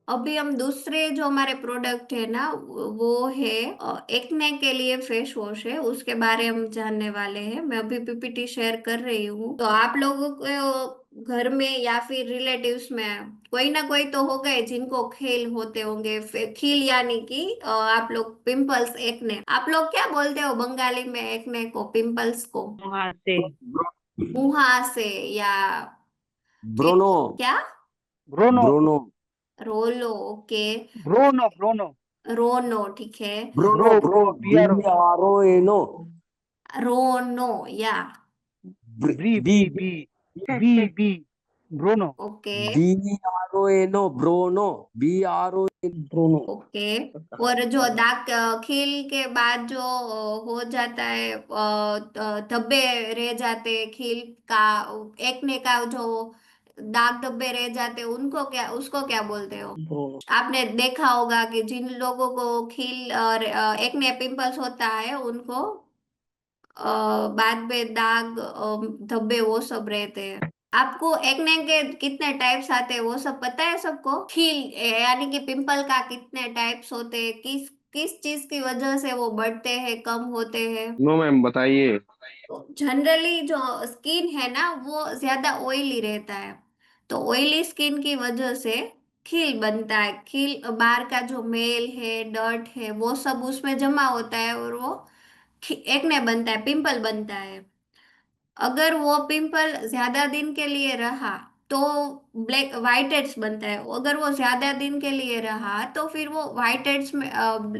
अभी हम दूसरे जो हमारे प्रोडक्ट है ना वो है एक्ने के लिए फेस वॉश है, उसके बारे हम जानने वाले हैं। मैं अभी पीपीटी शेयर कर रही हूँ, तो आप लोगों को घर में या फिर रिलेटिव्स में कोई ना कोई तो हो गए जिनको खील होते होंगे। खील यानी कि आप लोग पिंपल्स, एक्ने, आप लोग क्या बोलते हो बंगाली में एक्ने को, पिंपल्स को? वहां से। मुहासे या कि, ब्रोनो। क्या? ब्रोनो। ब्रोनो। रोलो, ओके। ब्रोनो ब्रोनो। रोनो, ठीक है। ब्रोनो ब्रो ब्रो। ब्रो B B R O. R O N O. रोनो, या B B B B B B ब्रोनो। Okay. B R O N O ब्रोनो। बी आर ओ एन ब्रोनो। ओके। और जो दाग खील के बाद जो हो जाता है, धब्बे रह जाते हैं, खील का, एक्ने का जो दाग धब्बे रह जाते हैं, उनको क्या, उसको क्या बोलते हो? आपने देखा होगा कि जिन लोगों को खील और एक्ने पिंपल्स होता है उनको बाद में दाग, धब्बे, वो सब रहते हैं। आपको एक्ने के कितने टाइप्स आते हैं वो सब पता है सबको? खील यानी कि पिंपल का कितने टाइप्स होते हैं, किस किस चीज की वजह से वो बढ़ते हैं, कम होते हैं? नो मैम, बताइए। जनरली जो स्किन है ना वो ज्यादा ऑयली रहता है, तो ऑयली स्किन की वजह से खील बनता है। खील बाहर का जो मेल है, डर्ट है, वो सब उसमें जमा होता है और वो एक्ने बनता है, पिंपल बनता है। अगर वो पिंपल ज्यादा दिन के लिए रहा तो ब्लैक व्हाइट हेड्स बनता है। अगर वो ज्यादा दिन के लिए रहा तो फिर वो व्हाइट हेड्स में,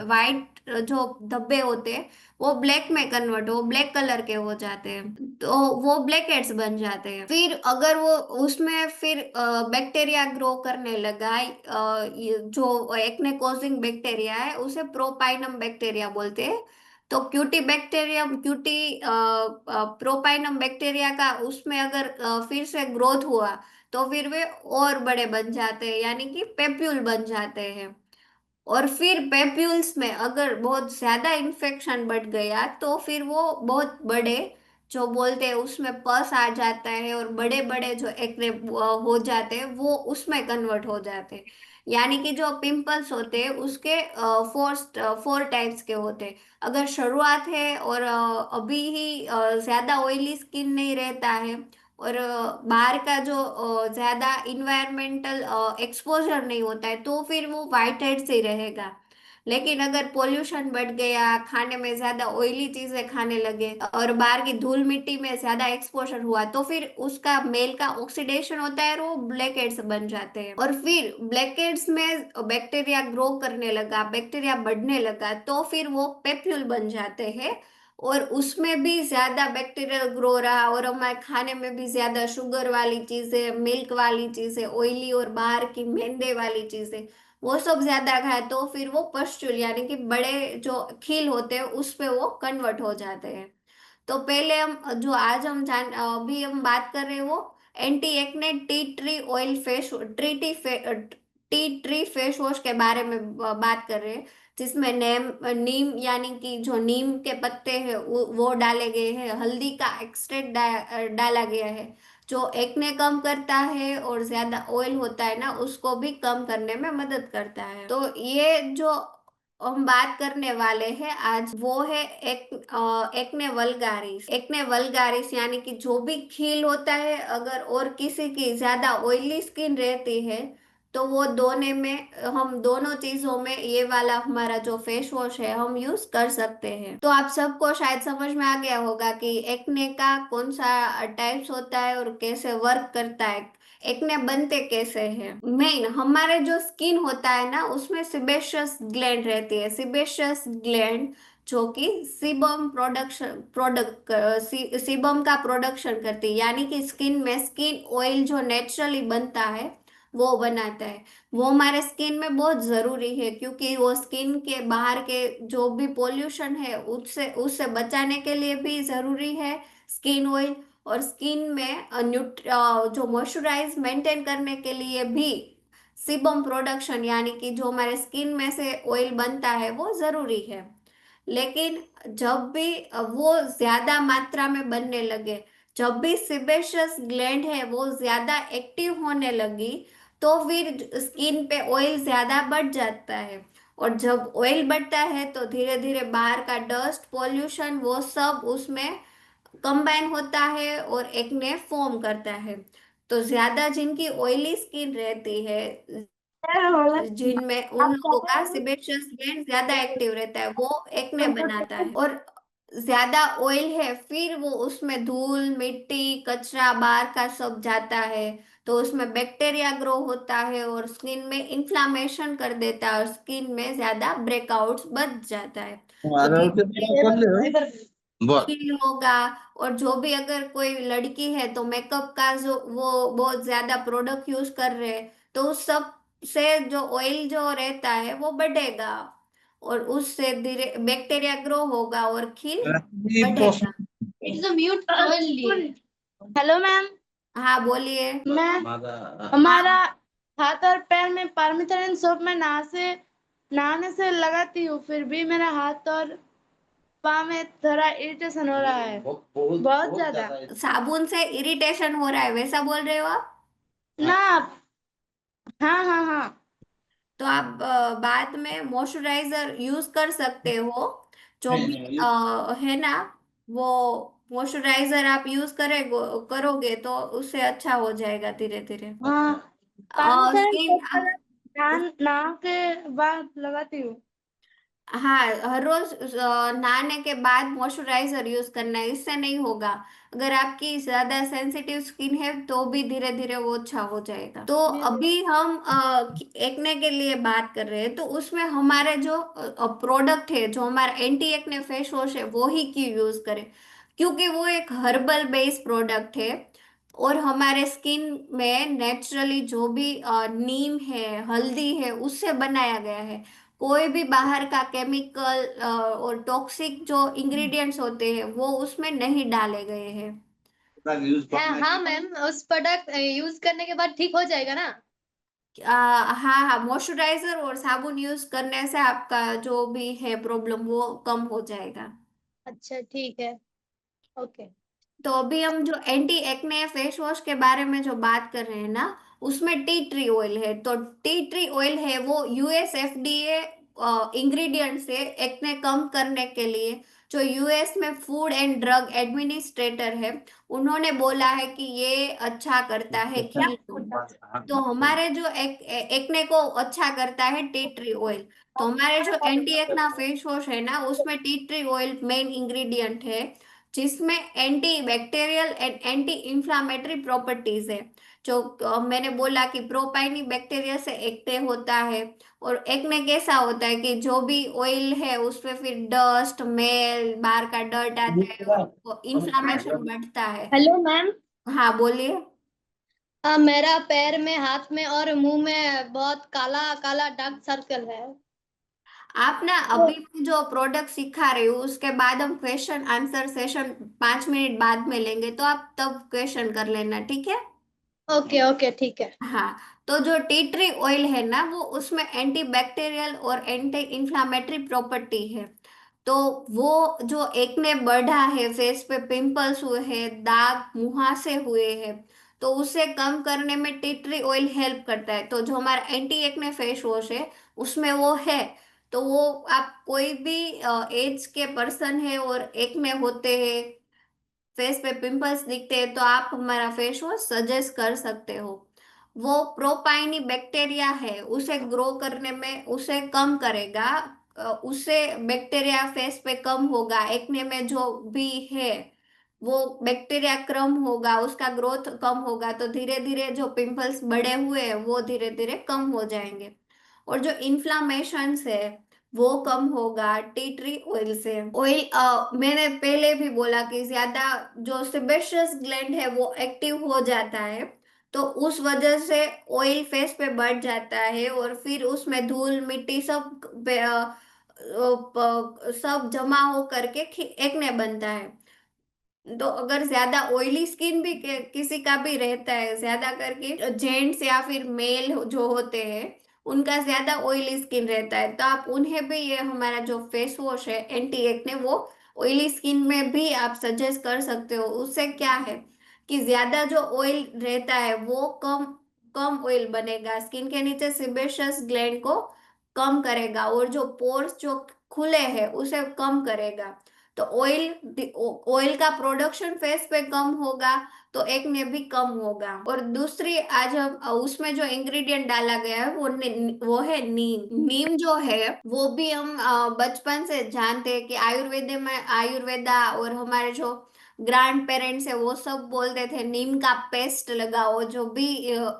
व्हाइट जो धब्बे होते हैं वो ब्लैक में कन्वर्ट, वो ब्लैक कलर के हो जाते हैं, तो वो ब्लैक हेड्स बन जाते हैं। फिर अगर वो उसमें फिर बैक्टीरिया ग्रो करने लगा, ये जो एक्ने कॉजिंग बैक्टीरिया है उसे प्रोपाइनम बैक्टीरिया बोलते हैं। तो क्यूटी बैक्टीरियम, क्यूटी प्रोपाइनम बैक्टीरिया का उसमें अगर फिर से ग्रोथ हुआ तो फिर वे और बड़े बन जाते हैं, यानी कि पेप्यूल बन जाते हैं। और फिर पेप्यूल्स में अगर बहुत ज्यादा इन्फेक्शन बढ़ गया तो फिर वो बहुत बड़े, जो बोलते हैं उसमें पस आ जाता है, और बड़े बड़े जो एक्ने हो जाते हैं वो उसमें कन्वर्ट हो जाते हैं। यानी कि जो पिंपल्स होते हैं उसके फोर फोर टाइप्स के होते हैं। अगर शुरुआत है और अभी ही ज्यादा ऑयली स्किन नहीं रहता है, और बाहर का जो ज्यादा इन्वायरमेंटल एक्सपोजर नहीं होता है, तो फिर वो व्हाइट हेड से ही रहेगा। लेकिन अगर पोल्यूशन बढ़ गया, खाने में ज्यादा ऑयली चीजें खाने लगे और बाहर की धूल मिट्टी में ज्यादा एक्सपोजर हुआ, तो फिर उसका मेल का ऑक्सीडेशन होता है और वो ब्लैक हेड्स बन जाते हैं। और फिर ब्लैक हेड्स में बैक्टीरिया ग्रो करने लगा, बैक्टीरिया बढ़ने लगा, तो फिर वो पेप्यूल बन जाते हैं। और उसमें भी ज्यादा बैक्टीरियल ग्रो रहा और हमारे खाने में भी ज्यादा शुगर वाली चीजें, मिल्क वाली चीजें, ऑयली और बाहर की मैदे वाली चीजें, वो सब ज्यादा खाए, तो फिर वो पस्टुल यानी कि बड़े जो खील होते हैं उस पे वो कन्वर्ट हो जाते हैं। तो पहले हम जो आज हम जान अभी हम बात कर रहे हैं वो anti acne tea tree oil face, tea tree face wash के बारे में बात कर रहे हैं, जिसमें नीम यानी कि जो नीम के पत्ते हैं वो डाले गए हैं, हल्दी का एक्सट्रैक्ट डाला गया है, जो एक्ने कम करता है और ज्यादा ऑयल होता है ना उसको भी कम करने में मदद करता है। तो ये जो हम बात करने वाले हैं आज वो है एक्ने वल्गारिस। एक्ने वल्गारिस यानी कि जो भी खील होता है, अगर और किसी की ज्यादा ऑयली स्किन रहती है तो वो दोनों में, हम दोनों चीजों में ये वाला हमारा जो फेस वॉश है हम यूज कर सकते हैं। तो आप सबको शायद समझ में आ गया होगा कि एक्ने का कौन सा टाइप्स होता है और कैसे वर्क करता है, एक्ने बनते कैसे हैं। मेन हमारे जो स्किन होता है ना उसमें सिबेशियस ग्लैंड रहती है, सिबेशियस ग्लैंड जो कि सीबम सीबम का प्रोडक्शन करती है, यानी कि स्किन में स्किन ऑयल जो नेचुरली बनता है वो बनाता है। वो हमारे स्किन में बहुत जरूरी है, क्योंकि वो स्किन के बाहर के जो भी पोल्यूशन है उससे उससे बचाने के लिए भी जरूरी है स्किन ऑयल। और स्किन में जो मॉइस्चराइज मेंटेन करने के लिए भी सीबम प्रोडक्शन यानी कि जो हमारे स्किन में से ऑयल बनता है वो जरूरी है। लेकिन जब भी वो ज्यादा मात्रा में बनने लगे, जब भी सिबेशियस ग्लैंड है वो ज्यादा एक्टिव होने लगी, तो फिर स्किन पे ऑयल ज्यादा बढ़ जाता है। और जब ऑयल बढ़ता है तो धीरे धीरे बाहर का डस्ट पॉल्यूशन वो सब उसमें कंबाइन होता है और एक्ने फॉर्म करता है। तो ज्यादा जिनकी ऑयली स्किन रहती है, जिनमें उन लोगों का सेबेशियस ग्लैंड ज्यादा एक्टिव रहता है, वो एक्ने बनाता है। और ज्यादा ऑयल है फिर वो उसमें धूल मिट्टी कचरा बाहर का सब जाता है, तो उसमें बैक्टीरिया ग्रो होता है और स्किन में इन्फ्लामेशन कर देता है और स्किन में ज्यादा ब्रेकआउट्स बच जाता है। तो बस खील होगा। और जो भी अगर कोई लड़की है तो मेकअप का जो वो बहुत ज्यादा प्रोडक्ट यूज कर रहे हैं, तो उस सब से जो ऑयल जो रहता है वो बढ़ेगा और उससे धीरे बैक्टीरिया ग्रो होगा और खील बढ़ेगा। It's a mute only. Hello ma'am. हाँ बोलिए। मैं हाँ हमारा हाथ और पैर में पारमिथाइन सोप में नहाने से लगाती हूँ, फिर भी मेरा हाथ और पाँव में थोड़ा इरिटेशन हो रहा है, बहुत ज्यादा। साबुन से इरिटेशन हो रहा है वैसा बोल रहे हो आप? ना। हाँ हाँ हाँ। तो आप बाद में मॉइस्चराइजर यूज कर सकते हो। जो भी है ना, वो मॉइस्चराइजर आप यूज करोगे तो उससे अच्छा हो जाएगा धीरे धीरे। हाँ, पारमिथाइन स्किन। सोप नहा के बाद लगाती हूँ। हाँ, हर रोज नहाने के बाद मॉइस्चराइजर यूज करना है, इससे नहीं होगा। अगर आपकी ज्यादा सेंसिटिव स्किन है तो भी धीरे धीरे वो अच्छा हो जाएगा। तो अभी हम एक्ने के लिए बात कर रहे हैं, तो उसमें हमारे जो प्रोडक्ट है, जो हमारा एंटी एक्ने फेस वॉश है, वो ही क्यों यूज करें? क्योंकि वो एक हर्बल बेस्ड प्रोडक्ट है और हमारे स्किन में नेचुरली जो भी नीम है हल्दी है उससे बनाया गया है। कोई भी बाहर का केमिकल और टॉक्सिक जो इंग्रेडिएंट्स होते हैं वो उसमें नहीं डाले गए हैं। हाँ मैम, उस प्रोडक्ट यूज करने के बाद ठीक हो जाएगा ना? हाँ हाँ, मॉइस्चराइजर और साबुन यूज करने से आपका जो भी है प्रॉब्लम वो कम हो जाएगा। अच्छा ठीक है। ओके। तो अभी हम जो एंटी एक्ने फेस वॉश के बारे में जो बात कर रहे हैं ना, उसमें टी ट्री ऑयल है। तो टी ट्री ऑयल है वो यूएस एफडीए इंग्रेडिएंट से एक्ने कम करने के लिए, जो यूएस में फूड एंड ड्रग एडमिनिस्ट्रेटर है, उन्होंने बोला है कि ये अच्छा करता है खील को। तो हमारे जो एक्ने को अच्छा करता है टी ट्री ऑयल। तो हमारे जो एंटी एक्ना फेस वॉश है ना, उसमें tea tree oil main ingredient है, जिसमें anti bacterial and anti inflammatory properties है। जो मैंने बोला कि प्रोपाइनी बैक्टीरिया से एक्ने होता है। और एक्ने कैसा होता है कि जो भी ऑयल है उसपे फिर डस्ट मेल बाहर का डर्ट आता है और इंफ्लामेशन बढ़ता है। Hello ma'am. हाँ बोलिए। मेरा पैर में हाथ में और मुंह में बहुत काला काला डार्क सर्कल है। आप ना अभी मैं जो प्रोडक्ट सिखा रही हूँ उसके बाद हम क्वेश्चन आंसर सेशन 5 मिनट बाद में लेंगे, तो आप तब क्वेश्चन कर लेना, ठीक है? ओके ओके ठीक है। हाँ। तो जो टी ट्री ऑयल है ना, वो उसमें एंटी बैक्टीरियल और एंटी इंफ्लामेटरी प्रॉपर्टी है। तो वो जो एक्ने बढ़ा है, फेस पे पिंपल्स हुए हैं, दाग मुहासे हुए हैं, तो उसे कम करने में टी ट्री ऑयल हेल्प करता है। तो जो हमारा एंटी एक्ने फेस वॉश है उसमें वो है। तो वो आप कोई भी एज के पर्सन है और एक्ने होते हैं, फेस पे पिंपल्स दिखते हैं, तो आप हमारा फेस वॉश सजेस्ट कर सकते हो। वो प्रोपाइनी बैक्टीरिया है उसे ग्रो करने में उसे कम करेगा। उससे बैक्टीरिया फेस पे कम होगा, एक्ने में जो भी है वो बैक्टीरिया कम होगा, उसका ग्रोथ कम होगा, तो धीरे धीरे जो पिंपल्स बढ़े हुए हैं वो धीरे धीरे कम हो जाएंगे। और जो इन्फ्लामेशन है वो कम होगा टी ट्री ऑयल से। ऑयल मैंने पहले भी बोला कि ज्यादा जो सेबेशियस ग्लैंड है वो एक्टिव हो जाता है, तो उस वजह से ऑयल फेस पे बढ़ जाता है और फिर उसमें धूल मिट्टी सब सब जमा हो करके एक्ने बनता है। तो अगर ज्यादा ऑयली स्किन भी किसी का भी रहता है, ज्यादा करके जेंट्स या फिर मेल जो होते हैं उनका ज्यादा ऑयली स्किन रहता है, तो आप उन्हें भी ये हमारा जो फेस वॉश है एंटी एक्ने वो ऑयली स्किन में भी आप सजेस्ट कर सकते हो। उससे क्या है कि ज्यादा जो ऑयल रहता है वो कम कम ऑयल बनेगा, स्किन के नीचे सिबेशियस ग्लैंड को कम करेगा और जो पोर्स जो खुले हैं उसे कम करेगा। तो ऑयल का प्रोडक्शन फेस पे कम होगा तो एक्ने भी कम होगा। और दूसरी आज हम उसमें जो इंग्रेडिएंट डाला गया है वो है नीम। नीम जो है वो भी हम बचपन से जानते हैं कि आयुर्वेदा और हमारे जो ग्रैंड पेरेंट्स है वो सब बोलते थे नीम का पेस्ट लगाओ जो भी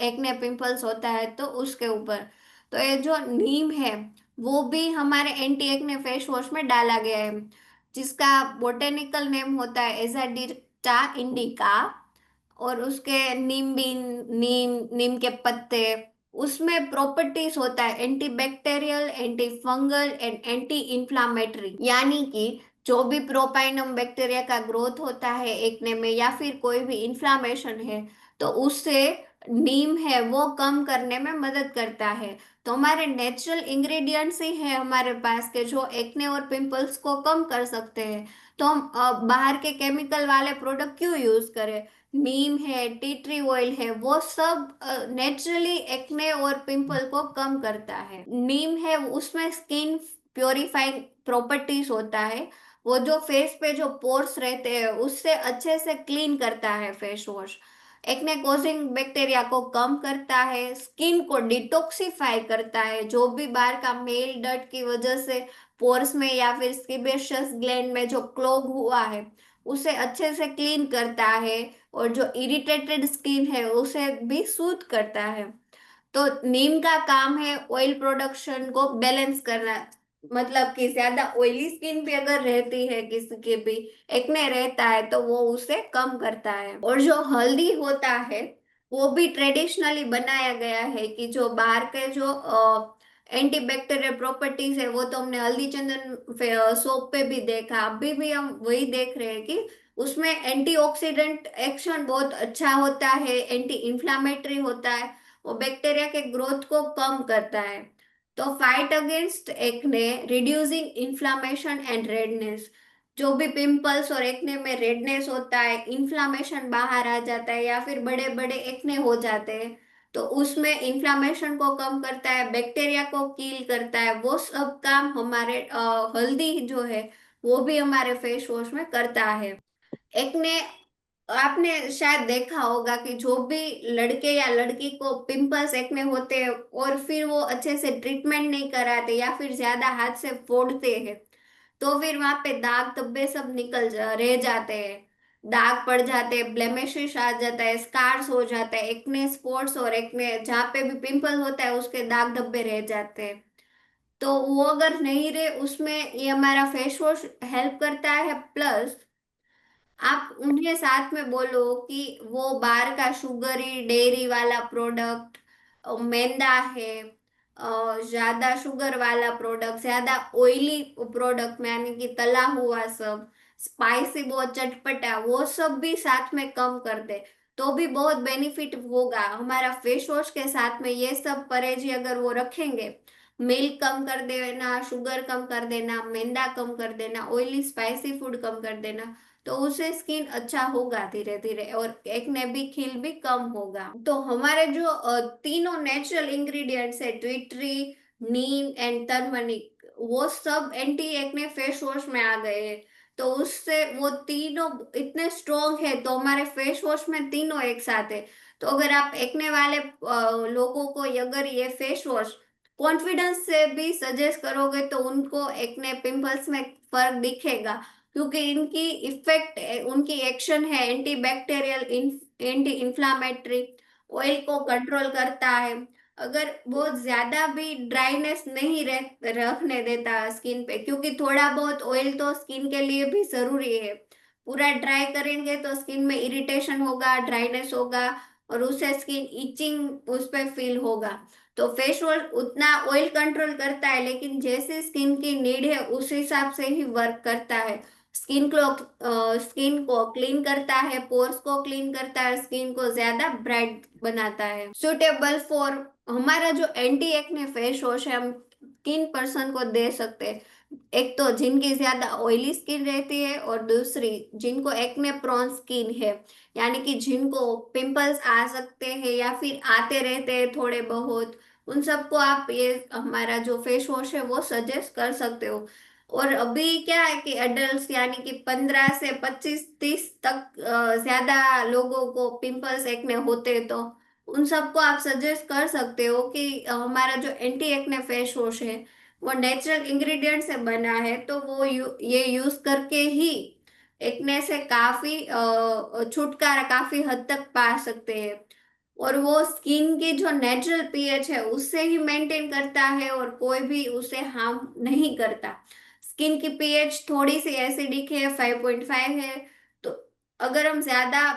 एक्ने पिंपल्स होता है तो उसके ऊपर। तो ये जो नीम है वो भी हमारे एंटी एक्ने फेस वॉश में डाला गया है, जिसका बोटेनिकल नेम होता है एजाडिर्टा इंडिका। और उसके नीम के पत्ते, उसमें प्रॉपर्टीज होता है anti bacterial, anti fungal and anti inflammatory. यानी कि जो भी प्रोपाइनम बैक्टीरिया का ग्रोथ होता है एक्ने में या फिर कोई भी इन्फ्लामेशन है तो उससे नीम है वो कम करने में मदद करता है। तो हमारे नेचुरल इंग्रेडिएंट्स ही है हमारे पास के जो एक्ने और पिंपल्स को कम कर सकते हैं। तो हम बाहर के केमिकल वाले प्रोडक्ट क्यों यूज करें? नीम है, टी ट्री ऑयल है, वो सब नेचुरली एक्ने और पिंपल को कम करता है। नीम है उसमें स्किन प्योरीफाइंग प्रॉपर्टीज होता है, वो जो फेस पे जो पोर्स रहते हैं उससे अच्छे से क्लीन करता है face wash. Acne causing bacteria को कम करता है, स्किन को डिटॉक्सिफाई करता है, जो भी बाहर का मेल डर्ट की वजह से पोर्स में या फिर सीबेशियस ग्लैंड में जो क्लॉग हुआ है उसे अच्छे से क्लीन करता है। और जो इरिटेटेड स्किन है उसे भी सूद करता है। तो नीम का काम है ऑयल प्रोडक्शन को बैलेंस करना, मतलब कि ज्यादा ऑयली स्किन भी अगर रहती है किसी के भी, एक्ने रहता है तो वो उसे कम करता है। और जो हल्दी होता है वो भी ट्रेडिशनली बनाया गया है कि जो बाहर के जो एंटी बैक्टीरियल प्रॉपर्टीज है वो तो हमने हल्दी चंदन सोप पे भी देखा, अभी भी हम वही देख रहे हैं कि उसमें एंटीऑक्सीडेंट एक्शन बहुत अच्छा होता है, एंटी इंफ्लामेटरी होता है, वो बैक्टीरिया के ग्रोथ को कम करता है। तो fight against acne, reducing inflammation and redness. जो भी पिंपल्स और एक्ने में रेडनेस होता है, इन्फ्लामेशन बाहर आ जाता है या फिर बड़े बड़े एक्ने हो जाते हैं तो उसमें इन्फ्लामेशन को कम करता है, बैक्टीरिया को किल करता है, वो सब काम हमारे हल्दी जो है वो भी हमारे फेस वॉश में करता है। एक्ने, आपने शायद देखा होगा कि जो भी लड़के या लड़की को पिंपल्स एक्ने होते हैं और फिर वो अच्छे से ट्रीटमेंट नहीं कराते या फिर ज्यादा हाथ से फोड़ते हैं तो फिर वहां पे दाग धब्बे सब रह जाते हैं, दाग पड़ जाते हैं, ब्लेमिशेस आ जाता है, स्कार्स हो जाता है, एक्ने स्पॉट्स और एक्ने जहाँ पे भी पिंपल होता है उसके दाग धब्बे रह जाते हैं। तो वो अगर नहीं रहे उसमें ये हमारा फेस वॉश हेल्प करता है। प्लस आप उन्हें साथ में बोलो कि वो बाहर का शुगरी डेयरी वाला प्रोडक्ट, मैदा है, ज्यादा शुगर वाला प्रोडक्ट, ज्यादा ऑयली प्रोडक्ट में यानी कि तला हुआ सब, स्पाइसी बहुत चटपटा, वो सब भी साथ में कम कर दे तो भी बहुत बेनिफिट होगा हमारा फेस वॉश के साथ में। ये सब परहेजी अगर वो रखेंगे, मिल्क कम कर देना, शुगर कम कर देना, मैदा कम कर देना, ऑयली स्पाइसी फूड कम कर देना, तो उससे स्किन अच्छा होगा धीरे धीरे और एक्ने भी खिल भी कम होगा। तो हमारे जो तीनों नेचुरल इंग्रेडिएंट्स है, tea tree, Neem and turmeric, वो सब एंटी एक्ने फेस वॉश में आ गए हैं। तो उससे वो तीनों इतने स्ट्रॉन्ग है तो हमारे फेस वॉश में तीनों एक साथ है। तो अगर आप एक्ने वाले लोगों को अगर ये फेस वॉश कॉन्फिडेंस से भी सजेस्ट करोगे तो उनको एक्ने पिंपल्स में फर्क दिखेगा, क्योंकि इनकी इफेक्ट, उनकी एक्शन है anti bacterial, anti inflammatory, oil को कंट्रोल करता है। अगर बहुत ज्यादा भी ड्राइनेस नहीं रखने देता स्किन पे, क्योंकि थोड़ा बहुत ऑयल तो स्किन के लिए भी जरूरी है। पूरा ड्राई करेंगे तो स्किन में इरिटेशन होगा, ड्राइनेस होगा और उससे स्किन इचिंग उस पे फील होगा। तो फेस वॉश उतना ऑयल कंट्रोल करता है लेकिन जैसे स्किन की नीड है उस हिसाब से ही वर्क करता है। स्किन को क्लीन करता है, पोर्स को क्लीन करता है, स्किन को ज्यादा ब्राइट बनाता है। सुटेबल फॉर, हमारा जो एंटी एक्ने फेस वॉश है हम किन पर्सन को दे सकते हैं? एक तो जिनकी ज्यादा ऑयली स्किन रहती है और दूसरी जिनको एक्ने प्रोन स्किन है, यानी कि जिनको पिंपल्स आ सकते हैं या फिर आते रहते हैं थोड़े बहुत, उन सबको आप ये हमारा जो फेस वॉश है वो सजेस्ट कर सकते हो। और अभी क्या है कि एडल्ट यानी कि 15 से 25 30 तक ज्यादा लोगों को पिंपल्स एक्ने होते हैं, तो उन सबको आप सजेस्ट कर सकते हो कि हमारा जो एंटी एक्ने फेस वॉश है वो नेचुरल इंग्रेडिएंट से बना है, तो वो ये यूज करके ही एक्ने से काफी छुटकारा काफी हद तक पा सकते हैं। और वो स्किन की जो नेचुरल पीएच है उससे ही मेंटेन करता है और कोई भी उसे हार्म नहीं करता। स्किन की पीएच थोड़ी सी एसिडिक है, 5.5 है, तो अगर हम ज्यादा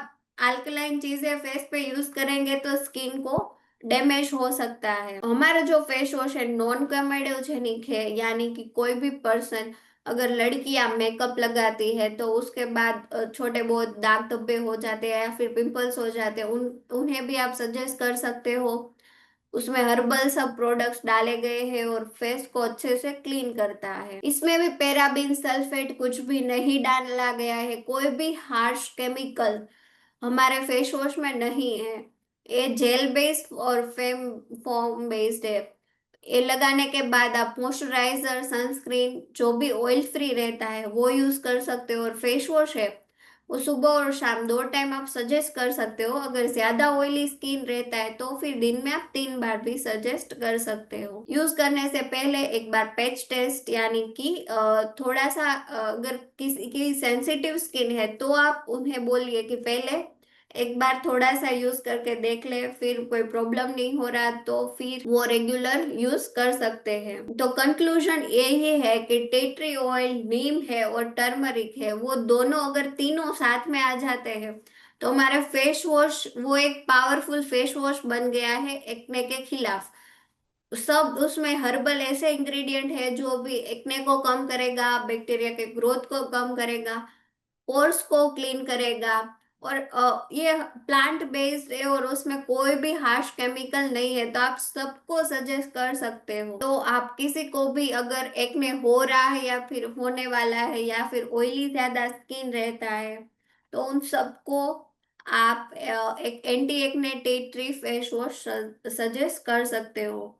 अल्कलाइन चीजें फेस पे यूज करेंगे तो स्किन को डैमेज हो सकता है। हमारा जो फेस वॉश है नॉन कमेडोजेनिक है, यानी कि कोई भी पर्सन, अगर लड़कियां मेकअप लगाती है तो उसके बाद छोटे बहुत दाग धब्बे हो जाते हैं या फिर पिंपल्स हो जाते हैं, उन्हें भी आप सजेस्ट कर सकते हो। उसमें हर्बल सब प्रोडक्ट्स डाले गए हैं और फेस को अच्छे से क्लीन करता है। इसमें भी पैराबीन सल्फेट कुछ भी नहीं डाला गया है, कोई भी हार्श केमिकल हमारे फेस वॉश में नहीं है। ये जेल बेस्ड और फेम फॉर्म बेस्ड है। ये लगाने के बाद आप मॉइस्चराइजर सनस्क्रीन जो भी ऑयल फ्री रहता है वो यूज कर सकते हो, और फेस वॉश है वो सुबह और शाम 2 टाइम आप सजेस्ट कर सकते हो। अगर ज्यादा ऑयली स्किन रहता है तो फिर दिन में आप 3 बार भी सजेस्ट कर सकते हो। यूज करने से पहले एक बार पैच टेस्ट, यानी कि थोड़ा सा अगर किसी की सेंसिटिव स्किन है तो आप उन्हें बोलिए कि पहले एक बार थोड़ा सा यूज करके देख ले, फिर कोई प्रॉब्लम नहीं हो रहा तो फिर वो रेगुलर यूज कर सकते हैं। तो कंक्लूजन यही है कि टी ट्री ऑयल, नीम है और टर्मरिक है, वो दोनों अगर तीनों साथ में आ जाते हैं तो हमारे फेस वॉश वो एक पावरफुल फेस वॉश बन गया है एक्ने के खिलाफ। सब उसमें हर्बल ऐसे इंग्रेडिएंट है जो भी एक्ने को कम करेगा, बैक्टीरिया के ग्रोथ को कम करेगा, पोर्स को क्लीन करेगा, और ये प्लांट बेस्ड है और उसमें कोई भी हार्श केमिकल नहीं है, तो आप सबको सजेस्ट कर सकते हो। तो आप किसी को भी अगर एक्ने हो रहा है या फिर होने वाला है या फिर ऑयली ज्यादा स्किन रहता है तो उन सबको आप एक anti acne tea tree face wash suggest कर सकते हो।